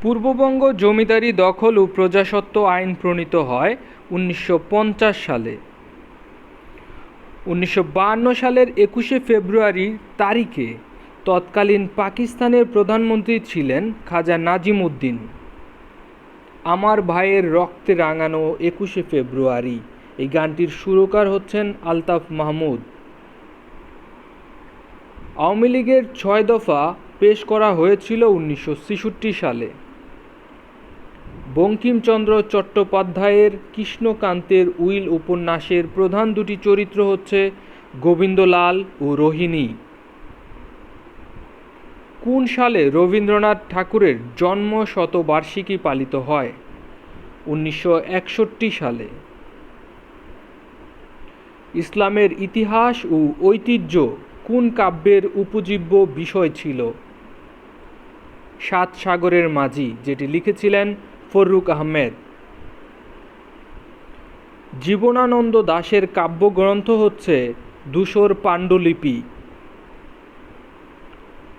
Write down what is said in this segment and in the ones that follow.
পূর্ববঙ্গ জমিদারি দখল ও প্রজাস্বত্ব আইন প্রণীত হয় 1950 সালে। 1952 সালের 21শে ফেব্রুয়ারি তারিখে তৎকালীন পাকিস্তানের প্রধানমন্ত্রী ছিলেন খাজা নাজিম উদ্দিন। আমার ভাইয়ের রক্তে রাঙানো 21শে ফেব্রুয়ারি এই গানটির সুরকার হচ্ছেন আলতাফ মাহমুদ। আওয়ামী লীগের 6 দফা পেশ করা হয়েছিল 1966 সালে। বঙ্কিমচন্দ্র চট্টোপাধ্যায়ের কৃষ্ণকান্তের উইল উপন্যাসের প্রধান দুটি চরিত্র হচ্ছে গোবিন্দলাল ও রোহিণী। কোন সালে রবীন্দ্রনাথ ঠাকুরের জন্ম শতবার্ষিকী পালিত হয়? 1961 সালে। ইসলামের ইতিহাস ও ঐতিহ্য কোন কাব্যের উপজীব্য বিষয় ছিল? 7 সাগরের মাঝি, যেটি লিখেছিলেন ফররুখ আহমেদ। জীবনানন্দ দাশের কাব্যগ্রন্থ হচ্ছে ধূসর পাণ্ডুলিপি।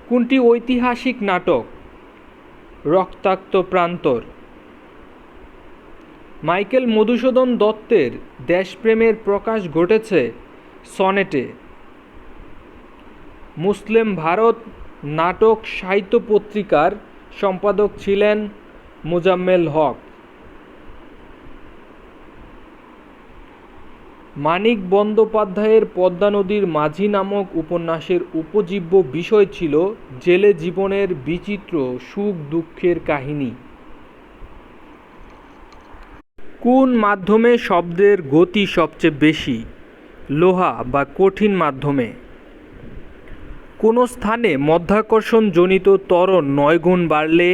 কোনটি ঐতিহাসিক নাটক? রক্তাক্ত প্রান্তর। মাইকেল মধুসূদন দত্তের দেশপ্রেমের প্রকাশ ঘটেছে সনেটে। মুসলিম ভারত নাটক সাহিত্য পত্রিকার সম্পাদক ছিলেন মোজাম্মেল হক। মানিক বন্দ্যোপাধ্যায়ের পদ্মা নদীর মাঝি নামক উপন্যাসের উপজীব্য বিষয় ছিল জেলে জীবনের বিচিত্র সুখ দুঃখের কাহিনী। কোন মাধ্যমে শব্দের গতি সবচেয়ে বেশি? লোহা বা কঠিন মাধ্যমে। কোনো স্থানে মধ্যাকর্ষণজনিত ত্বরণ 9 গুণ বাড়লে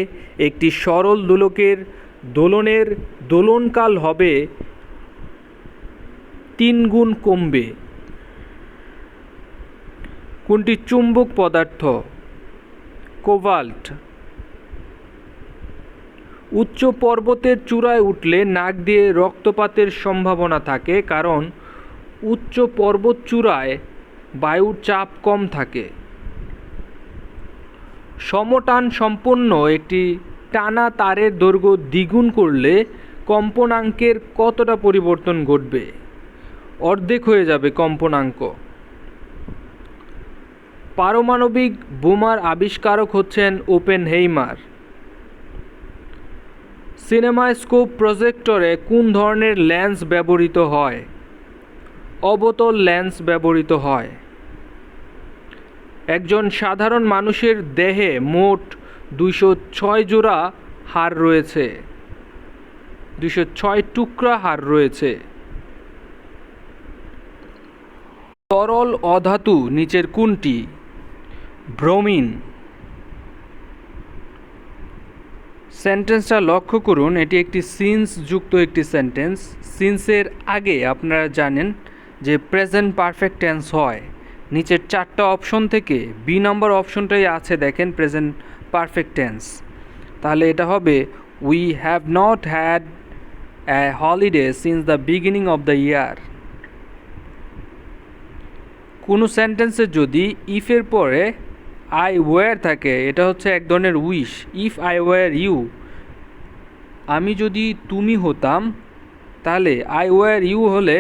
একটি সরল দোলকের দোলনের দোলনকাল হবে 3 গুণ কমবে। কোনটি চুম্বক পদার্থ? কোবাল্ট। উচ্চ পর্বতের চূড়ায় উঠলে নাক দিয়ে রক্তপাতের সম্ভাবনা থাকে, কারণ উচ্চ পর্বত চূড়ায় বায়ুর চাপ কম থাকে। সমটান সম্পন্ন একটি টানা তারের দৈর্ঘ্য দ্বিগুণ করলে কম্পনাঙ্কের কতটা পরিবর্তন ঘটবে? অর্ধেক হয়ে যাবে কম্পনাঙ্ক। পারমাণবিক বোমার আবিষ্কারক হচ্ছেন ওপেনহেইমার। সিনেমাস্কোপ প্রজেক্টরে কোন ধরনের লেন্স ব্যবহৃত হয়? অবতল লেন্স ব্যবহৃত হয়। একজন সাধারণ মানুষের দেহে মোট 206 জোড়া হাড় রয়েছে। 206 টুকরা হাড় রয়েছে। তরল অধাতু নিচের কোনটি? ব্রোমিন। সেন্টেন্সটা লক্ষ্য করুন, এটি একটি সিন্স যুক্ত একটি সেন্টেন্স। সিন্সের আগে আপনারা জানেন যে প্রেজেন্ট পারফেক্ট টেন্স হয়। নিচের 4টা অপশন থেকে বি নম্বর অপশনটাই আছে, দেখেন প্রেজেন্ট পারফেক্ট টেন্স। তাহলে এটা হবে we have not had a holiday since the beginning of the year. কোনো সেন্টেন্সে যদি ইফের পরে আই ওয়্যার থাকে, এটা হচ্ছে এক ধরনের wish. If I were you, আমি যদি তুমি হতাম, তাহলে আই ওয়্যার ইউ হলে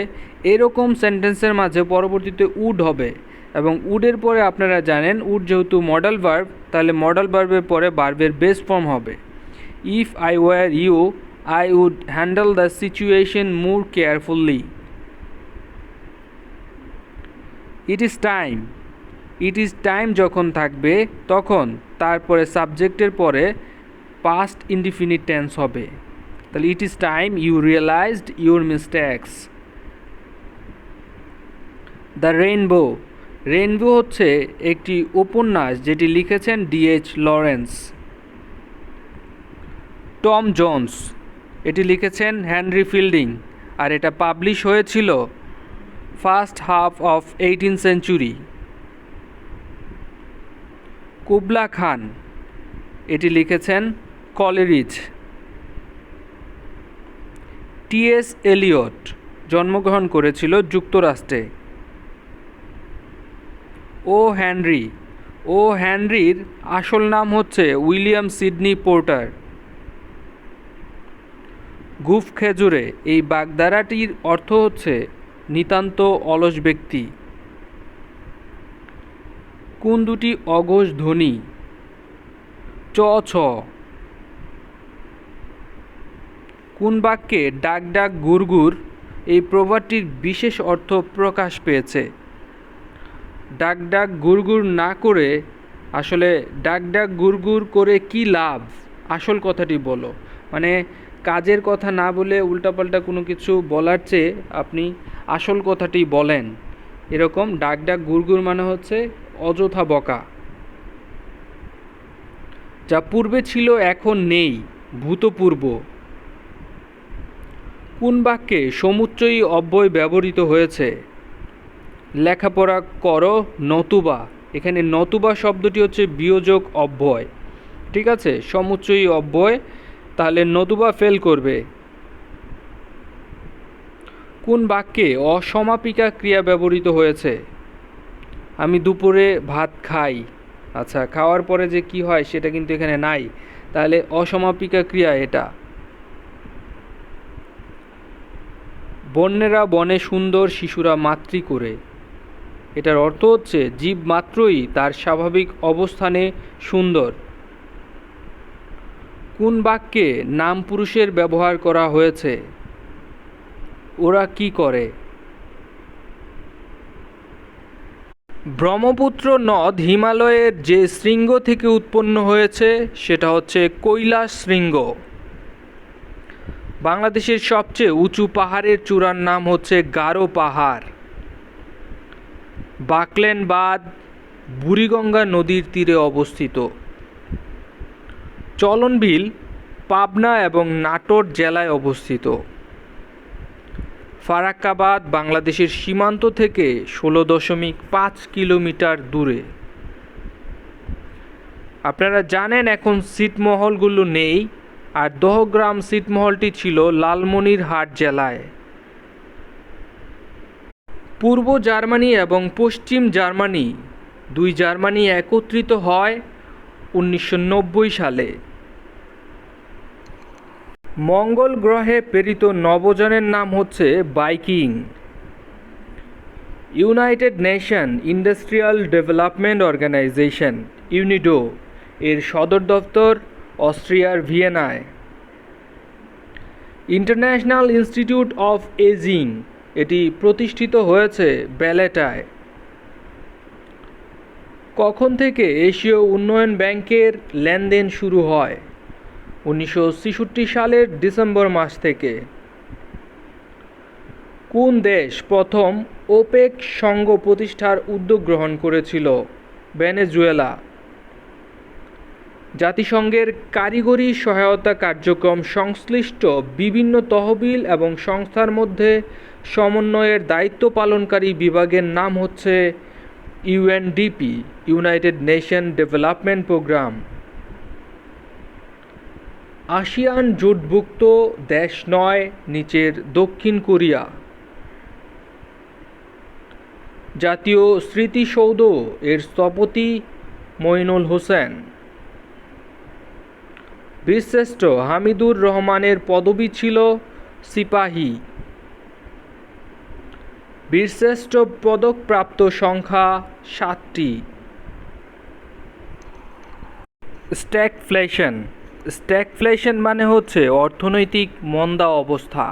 এরকম সেন্টেন্সের মাঝে পরবর্তীতে উড হবে, এবং উডের পরে আপনারা জানেন উড যেহেতু মডাল ভার্ব, তাহলে মডাল ভার্বের পরে ভার্বের বেস ফর্ম হবে। If I were you I would handle the situation more carefully. It is time. It is time যখন থাকবে তখন তারপরে সাবজেক্টের পরে পাস্ট ইনডিফিনিট টেন্স হবে। তাহলে it is time you realised your mistakes. The rainbow. Rainbow হচ্ছে একটি উপন্যাস যেটি লিখেছেন D.H. লরেন্স। টম জোন্স, এটি লিখেছেন হেনরি ফিল্ডিং, আর এটা পাবলিশ হয়েছিল first half of 18th century. Kubla খান, এটি লিখেছেন কলেরিজ। T.S. এলিয়ট জন্মগ্রহণ করেছিল যুক্তরাষ্ট্রে। ও হেনরির আসল নাম হচ্ছে উইলিয়াম সিডনি পোর্টার। গুফ খেজুরে, এই বাগধারাটির অর্থ হচ্ছে নিতান্ত অলস ব্যক্তি। কোন দুটি অঘোষ ধ্বনি? চ ছ। কোন বাক্যে ডাক ডাক গুড়গুড় এই প্রবাদটির বিশেষ অর্থ প্রকাশ পেয়েছে? ডাক ডাক গুড়গুড় না করে আসলে ডাক ডাক গুড়গুড় করে কি লাভ, আসল কথাটি বলো। মানে কাজের কথা না বলে উল্টাপাল্টা কোনো কিছু বলার চেয়ে আপনি আসল কথাটি বলেন, এরকম ডাক ডাক গুড়গুড় মানে হচ্ছে অযথা বকা। যা পূর্বে ছিল এখন নেই, ভূতপূর্ব। কোন বাক্যে সমুচ্চয়ী অব্যয় ব্যবহৃত হয়েছে? লেখাপড়া করো নতুবা, এখানে নতুবা শব্দটি হচ্ছে বিয়োজক অব্যয়, ঠিক আছে, সমুচ্চয়ী অব্যয়, তাহলে নতুবা ফেল করবে। কোন বাক্যে অসমাপিকা ক্রিয়া ব্যবহৃত হয়েছে? আমি দুপুরে ভাত খাই। আচ্ছা, খাওয়ার পরে যে কি হয় সেটা কিন্তু এখানে নাই, তাহলে অসমাপিকা ক্রিয়া এটা। বন্যেরা বনে সুন্দর, শিশুরা মাতৃ করে, এটার অর্থ হচ্ছে জীব মাত্রই তার স্বাভাবিক অবস্থানে সুন্দর। কোন বাক্যে নাম পুরুষের ব্যবহার করা হয়েছে? ওরা কি করে? ব্রহ্মপুত্র নদ হিমালয়ের যে শৃঙ্গ থেকে উৎপন্ন হয়েছে সেটা হচ্ছে কৈলাস শৃঙ্গ। বাংলাদেশের সবচেয়ে উঁচু পাহাড়ের চূড়ার নাম হচ্ছে গারো পাহাড়। বাকলেন বাঁধ বুড়িগঙ্গা নদীর তীরে অবস্থিত। চলনবিল পাবনা এবং নাটোর জেলায় অবস্থিত। ফারাক্কাবাদ বাংলাদেশের সীমান্ত থেকে 16.5 কিলোমিটার দূরে। আপনারা জানেন এখন ছিটমহলগুলো নেই, আর দহগ্রাম ছিটমহলটি ছিল লালমনিরহাট জেলায়। পূর্ব জার্মানি এবং পশ্চিম জার্মানি, দুই জার্মানি একত্রিত হয় 1990 সালে। মঙ্গল গ্রহে প্রেরিত নভোযানের নাম হচ্ছে Viking. United Nation Industrial Development Organization UNIDO এর সদর দপ্তর অস্ট্রিয়ার ভিয়েনায়। ইন্টারন্যাশনাল ইনস্টিটিউট অফ এজিং এটি প্রতিষ্ঠিত হয়েছে ব্যালেটায়। কখন থেকে এশীয় উন্নয়ন ব্যাংকের লেনদেন শুরু হয়? 1966 সালের ডিসেম্বর মাস থেকে। কোন দেশ প্রথম ওপেক সংঘ প্রতিষ্ঠার উদ্যোগ গ্রহণ করেছিল? ভেনেজুয়েলা। জাতিসংঘের কারিগরি সহায়তা কার্যক্রম সংশ্লিষ্ট বিভিন্ন তহবিল এবং সংস্থার মধ্যে সমন্বয়ের দায়িত্ব পালনকারী বিভাগের নাম হচ্ছে UNDP, United Nation Development Programme. ASEAN জোটভুক্ত দেশ নয়, নিচের দক্ষিণ কোরিয়া। জাতীয় স্মৃতিসৌধ এর স্থপতি মঈনুল হোসেন। বীরশ্রেষ্ঠ হামিদুর রহমানের পদবি ছিল সিপাহী। বীরশ্রেষ্ঠ পদকপ্রাপ্ত সংখ্যা 7টি। স্ট্যাগফ্লেশন, স্ট্যাগফ্লেশন মানে হচ্ছে অর্থনৈতিক মন্দা অবস্থা,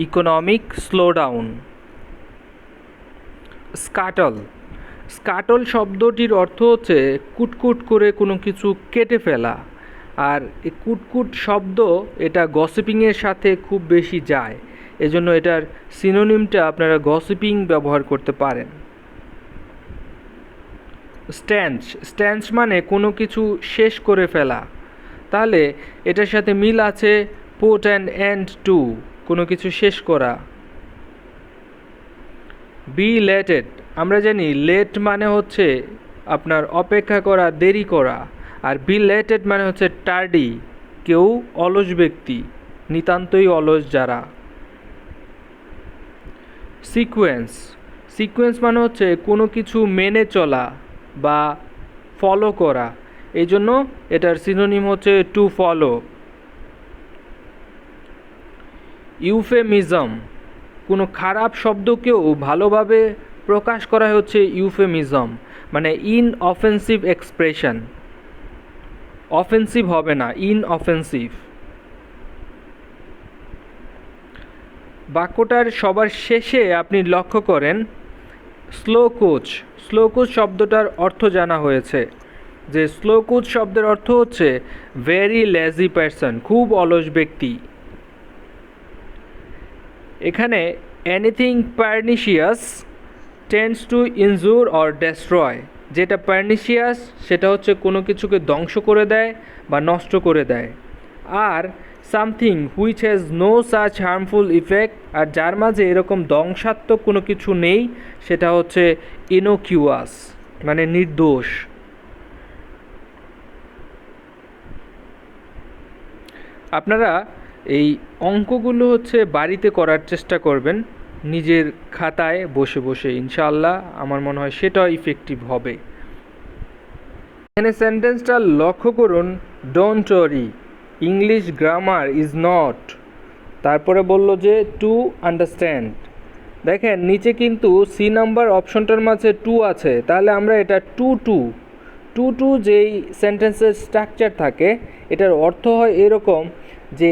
ইকোনমিক স্লোডাউন। স্কাটল, স্কাটল শব্দটির অর্থ হচ্ছে কুটকুট করে কোনো কিছু কেটে ফেলা, আর এই কুটকুট শব্দ এটা গসিপিংয়ের সাথে খুব বেশি যায়, এজন্য এটার সিনোনিমটা আপনারা গসিপিং ব্যবহার করতে পারেন। স্ট্যান্স, স্ট্যান্স মানে কোনো কিছু শেষ করে ফেলা, তাহলে এটার সাথে মিল আছে পুট অ্যান এন্ড টু, কোনো কিছু শেষ করা। বি লেটেড, আমরা জানি লেট মানে হচ্ছে আপনার অপেক্ষা করা, দেরি করা, আর বি লেটেড মানে হচ্ছে টার্ডি, কেউ অলস ব্যক্তি, নিতান্তই অলস যারা। সিকোয়েন্স, সিকোয়েন্স মানে হচ্ছে কোনো কিছু মেনে চলা বা ফলো করা, এই জন্য এটার সিনোনিম হচ্ছে টু ফলো। ইউফেমিজম, কোনো খারাপ শব্দকেও ভালোভাবে প্রকাশ করা হচ্ছে ইউফেমিজম, মানে ইনঅফেন্সিভ এক্সপ্রেশন। অফেন্সিভ হবে না, ইনঅফেন্সিভ। বাক্যটার সবার শেষে আপনি লক্ষ্য করেন স্লো কোচ। স্লো কোচ শব্দটার অর্থ জানা হয়েছে যে স্লো কোচ শব্দের অর্থ হচ্ছে ভেরি লেজি পারসন, খুব অলস ব্যক্তি। এখানে anything pernicious tends to injury or destroy, যেটা পার্নিশিয়াস সেটা হচ্ছে কোনো কিছুকে ধ্বংস করে দেয় বা নষ্ট করে দেয়। আর something which has no such harmful effect, আর যার মাঝে এরকম ধ্বংসাত্মক কোনো কিছু নেই সেটা হচ্ছে ইনোকিউয়াস, মানে নির্দোষ। আপনারা এই অঙ্কগুলো হচ্ছে বাড়িতে করার চেষ্টা করবেন নিজের খাতায় বসে বসে, ইনশাআল্লাহ আমার মনে হয় সেটা ইফেক্টিভ হবে। এখানে সেন্টেন্সটা লক্ষ্য করুন, don't worry, English grammar is not, তারপরে বলল যে টু আন্ডারস্ট্যান্ড। দেখেন নিচে কিন্তু সি নাম্বার অপশনটার মাঝে টু আছে, তাহলে আমরা এটা টু টু টু টু যেই সেন্টেন্সের স্ট্রাকচার থাকে এটার অর্থ হয় এরকম যে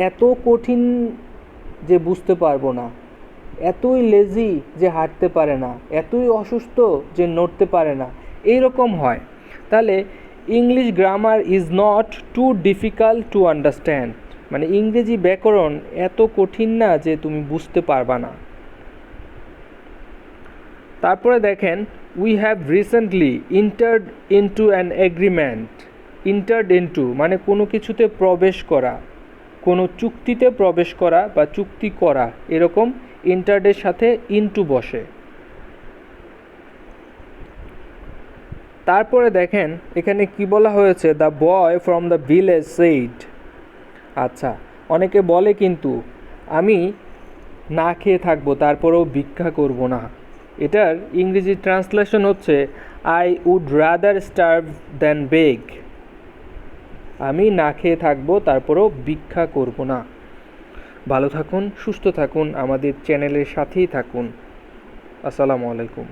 এত কঠিন যে বুঝতে পারবো না, এতই লেজি যে হাঁটতে পারে না, এতই অসুস্থ যে নড়তে পারে না, এইরকম হয়। তাহলে English grammar is not too difficult to understand, মানে ইংরেজি ব্যাকরণ এত কঠিন না যে তুমি বুঝতে পারবা না। তারপরে দেখেন we have recently entered into an agreement. Entered into মানে কোনো কিছুতে প্রবেশ করা, কোনো চুক্তিতে প্রবেশ করা বা চুক্তি করা, এরকম ইন্টার্ডের সাথে ইনটু বসে। তারপরে দেখেন এখানে কি বলা হয়েছে, the boy from the village said. আচ্ছা, অনেকে বলে কিন্তু আমি না খেয়ে থাকবো তারপরেও ভিক্ষা করব না, এটার ইংরেজি ট্রান্সলেশন হচ্ছে I would rather starve than beg. আমি না খেয়ে থাকবো তারপরেও ভিক্ষা করব না। ভালো থাকুন, সুস্থ থাকুন, আমাদের চ্যানেলের সাথেই থাকুন। আসসালামু আলাইকুম।